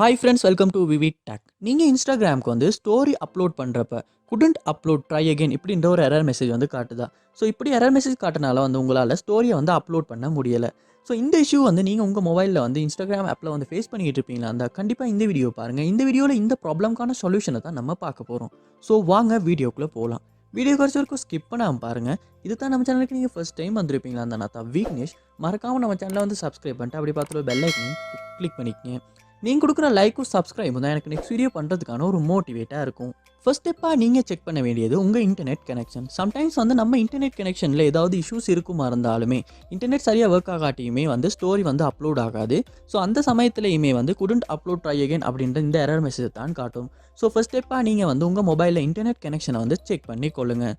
Hi friends, welcome to VividTech. நீங்கள் இன்ஸ்டாகிராமுக்கு வந்து story upload பண்ணுறப்ப couldn't upload try again இப்படின்ற ஒரு எரர் மெசேஜ் வந்து காட்டுதா. ஸோ இப்படி எரர் மெசேஜ் காட்டினால வந்து உங்களால் ஸ்டோரியை வந்து அப்லோட் பண்ண முடியலை. ஸோ இந்த இஷ்யூ வந்து நீங்கள் உங்கள் மொபைலில் வந்து இன்ஸ்டாகிராம் ஆப்பில் வந்து ஃபேஸ் பண்ணிக்கிட்டு இருப்பீங்களா இருந்தால் கண்டிப்பாக இந்த வீடியோ பாருங்கள். இந்த வீடியோவில் இந்த ப்ராப்ளம்க்கான சொல்யூஷனை தான் நம்ம பார்க்க போகிறோம். ஸோ வாங்க வீடியோக்குள்ளே போகலாம். வீடியோ குறைச்ச வரைக்கும் ஸ்கிப் பண்ணாமல் பாருங்கள். இது தான் நம்ம சேனலுக்கு நீங்கள் ஃபர்ஸ்ட் டைம் வந்திருப்பீங்களா இருந்தால் நான் தான் விக்னேஷ். மறக்காமல் நம்ம சேனலை வந்து சப்ஸ்கிரைப் பண்ணிட்டு அப்படி பார்த்துட்டு பெல் ஐக்கனையும் கிளிக் பண்ணிக்கங்க. நீங்கள் கொடுக்குற லைக்கும் சப்ஸ்கிரைபும் தான் எனக்கு நெக்ஸ்ட் வீடியோ பண்ணுறதுக்கான ஒரு மோட்டிவேட்டாக இருக்கும். ஃபர்ஸ்ட் ஸ்டெப்பாக நீங்கள் செக் பண்ண வேண்டியது உங்கள் இன்டர்நெட் கனெக்ஷன். சம்டைம்ஸ் வந்து நம்ம இன்டர்நெட் கனெக்ஷனில் ஏதாவது இஷ்யூஸ் இருக்குமா இருந்தாலுமே இன்டர்நெட் சரியாக ஒர்க் ஆகாட்டியுமே வந்து ஸ்டோரி வந்து அப்லோட் ஆகாது. ஸோ அந்த சமயத்துலையுமே வந்து couldn't upload try again அப்படின்ற இந்த எரர் மெசேஜ் தான் காட்டும். ஸோ ஃபர்ஸ்ட் ஸ்டெப்பாக நீங்கள் வந்து உங்கள் மொபைலில் இன்டர்நெட் கனெக்ஷனை வந்து செக் பண்ணி கொள்ளுங்கள்.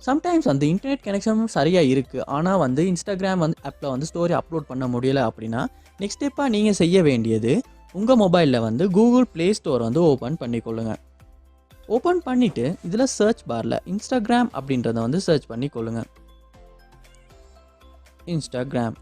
சம்டைம்ஸ் வந்து இன்டர்நெட் கனெக்ஷனும் சரியாக இருக்குது, ஆனால் வந்து இன்ஸ்டாகிராம் வந்து ஆப்பில் வந்து ஸ்டோரி அப்லோட் பண்ண முடியலை அப்படின்னா நெக்ஸ்ட் ஸ்டெப்பாக நீங்கள் செய்ய வேண்டியது உங்கள் மொபைலில் வந்து கூகுள் ப்ளே ஸ்டோர் வந்து ஓப்பன் பண்ணிக்கொள்ளுங்கள். ஓப்பன் பண்ணிவிட்டு இதில் சர்ச் பாரில் இன்ஸ்டாகிராம் அப்படின்றத வந்து சர்ச் பண்ணிக்கொள்ளுங்கள். இன்ஸ்டாகிராம்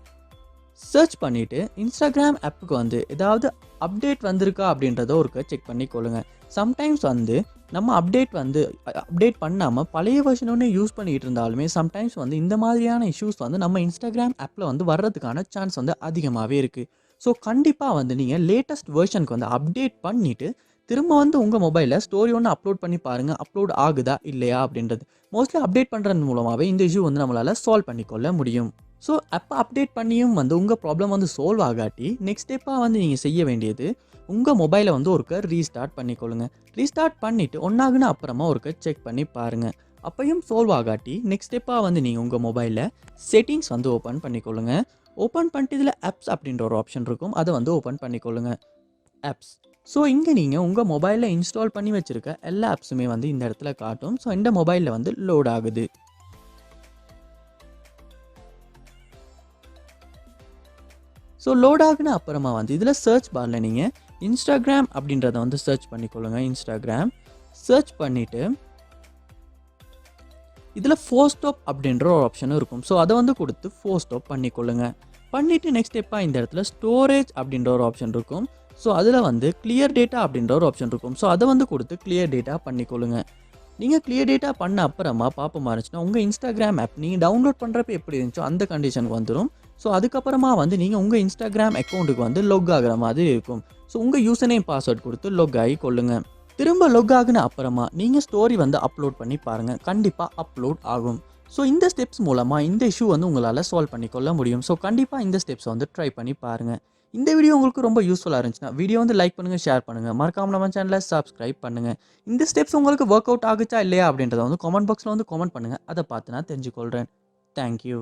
சர்ச் பண்ணிவிட்டு இன்ஸ்டாகிராம் ஆப்புக்கு வந்து ஏதாவது அப்டேட் வந்திருக்கா அப்படின்றத ஒருக்க செக் பண்ணிக்கொள்ளுங்க. சம்டைம்ஸ் வந்து நம்ம அப்டேட் பண்ணாமல் பழைய வெர்ஷனோடனே யூஸ் பண்ணிகிட்டு இருந்தாலுமே சம்டைம்ஸ் வந்து இந்த மாதிரியான இஷ்யூஸ் வந்து நம்ம இன்ஸ்டாகிராம் ஆப்பில் வந்து வர்றதுக்கான சான்ஸ் வந்து அதிகமாகவே இருக்குது. ஸோ கண்டிப்பாக வந்து நீங்கள் லேட்டஸ்ட் வெர்ஷனுக்கு வந்து அப்டேட் பண்ணிவிட்டு திரும்ப வந்து உங்கள் மொபைலில் ஸ்டோரி ஒன்று அப்லோட் பண்ணி பாருங்கள், அப்லோட் ஆகுதா இல்லையா அப்படின்றது. மோஸ்ட்லி அப்டேட் பண்ணுறது மூலமாகவே இந்த இஷ்யூ வந்து நம்மளால் சால்வ் பண்ணிக்கொள்ள முடியும். ஸோ அப்போ அப்டேட் பண்ணியும் வந்து உங்கள் ப்ராப்ளம் வந்து சால்வ் ஆகாட்டி நெக்ஸ்ட் ஸ்டெப்பாக வந்து நீங்கள் செய்ய வேண்டியது உங்கள் மொபைலை வந்து ஒருக்க ரீஸ்டார்ட் பண்ணிக்கொள்ளுங்க. ரீஸ்டார்ட் பண்ணிவிட்டு ஒன்றாகுன்னு அப்புறமா ஒருக்க செக் பண்ணி பாருங்கள். அப்பையும் சால்வ் ஆகாட்டி நெக்ஸ்ட் ஸ்டெப்பாக வந்து நீங்கள் உங்கள் மொபைலில் செட்டிங்ஸ் வந்து ஓப்பன் பண்ணிக்கொள்ளுங்க. ஓப்பன் பண்ணிட்டு இதில் ஆப்ஸ் அப்படின்ற ஒரு ஆப்ஷன் இருக்கும், அதை வந்து ஓப்பன் பண்ணிக்கொள்ளுங்க. ஆப்ஸ். ஸோ இங்கே நீங்கள் உங்கள் மொபைலில் இன்ஸ்டால் பண்ணி வச்சுருக்க எல்லா ஆப்ஸுமே வந்து இந்த இடத்துல காட்டும். ஸோ இந்த மொபைலில் வந்து லோட் ஆகுது. ஸோ லோட் ஆகுன அப்புறமா வந்து இதில் சர்ச் பாரில் நீங்கள் இன்ஸ்டாகிராம் அப்படின்றத வந்து சர்ச் பண்ணிக்கொள்ளுங்க. இன்ஸ்டாகிராம் சர்ச் பண்ணிவிட்டு இதில் ஃபோர்ஸ்டாப் அப்படின்ற ஒரு ஆப்ஷனும் இருக்கும். ஸோ அதை வந்து கொடுத்து ஃபோர்ஸ்டாப் பண்ணிக்கொள்ளுங்க. பண்ணிவிட்டு நெக்ஸ்ட் ஸ்டெப்பாக இந்த இடத்துல ஸ்டோரேஜ் அப்படின்ற ஒரு ஆப்ஷன் இருக்கும். ஸோ அதில் வந்து கிளியர் டேட்டா அப்படின்ற ஒரு ஆப்ஷன் இருக்கும். ஸோ அதை வந்து கொடுத்து கிளியர் டேட்டா பண்ணிக்கொள்ளுங்க. நீங்கள் கிளியர் டேட்டா பண்ண அப்புறமா பார்ப்போமா இருந்துச்சுன்னா உங்கள் இன்ஸ்டாகிராம் ஆப் நீங்கள் டவுன்லோட் பண்ணுறப்ப எப்படி இருந்துச்சோ அந்த கண்டிஷனுக்கு வந்துடும். ஸோ அதுக்கப்புறமா வந்து நீங்கள் உங்கள் இன்ஸ்டாகிராம் அக்கௌண்ட்டுக்கு வந்து லொக் ஆகிற மாதிரி இருக்கும். ஸோ உங்கள் யூசர் நேம் பாஸ்வேர்ட் கொடுத்து லொக் ஆகி கொள்ளுங்க. திரும்ப லொக் ஆகின அப்புறமா நீங்கள் ஸ்டோரி வந்து அப்லோட் பண்ணி பாருங்கள், கண்டிப்பாக அப்லோட் ஆகும். ஸோ இந்த ஸ்டெப்ஸ் மூலமாக இந்த இஷ்யூ வந்து உங்களால் சால்வ் பண்ணிக்கொள்ள முடியும். ஸோ கண்டிப்பாக இந்த ஸ்டெப்ஸ் வந்து ட்ரை பண்ணி பாருங்கள். இந்த வீடியோ உங்களுக்கு ரொம்ப யூஸ்ஃபுல்லாக இருந்துச்சுன்னா வீடியோ வந்து லைக் பண்ணுங்கள், ஷேர் பண்ணுங்கள், மறக்காமல் நம்ம சேனலை சப்ஸ்கிரைப் பண்ணுங்கள். இந்த ஸ்டெப்ஸ் உங்களுக்கு ஒர்க் அவுட் ஆகுச்சா இல்லையா அப்படின்றத வந்து கமெண்ட் பாக்ஸில் வந்து கமெண்ட் பண்ணுங்கள். அதை பார்த்து நான் தெரிஞ்சுக்கொள்கிறேன். தேங்க்யூ.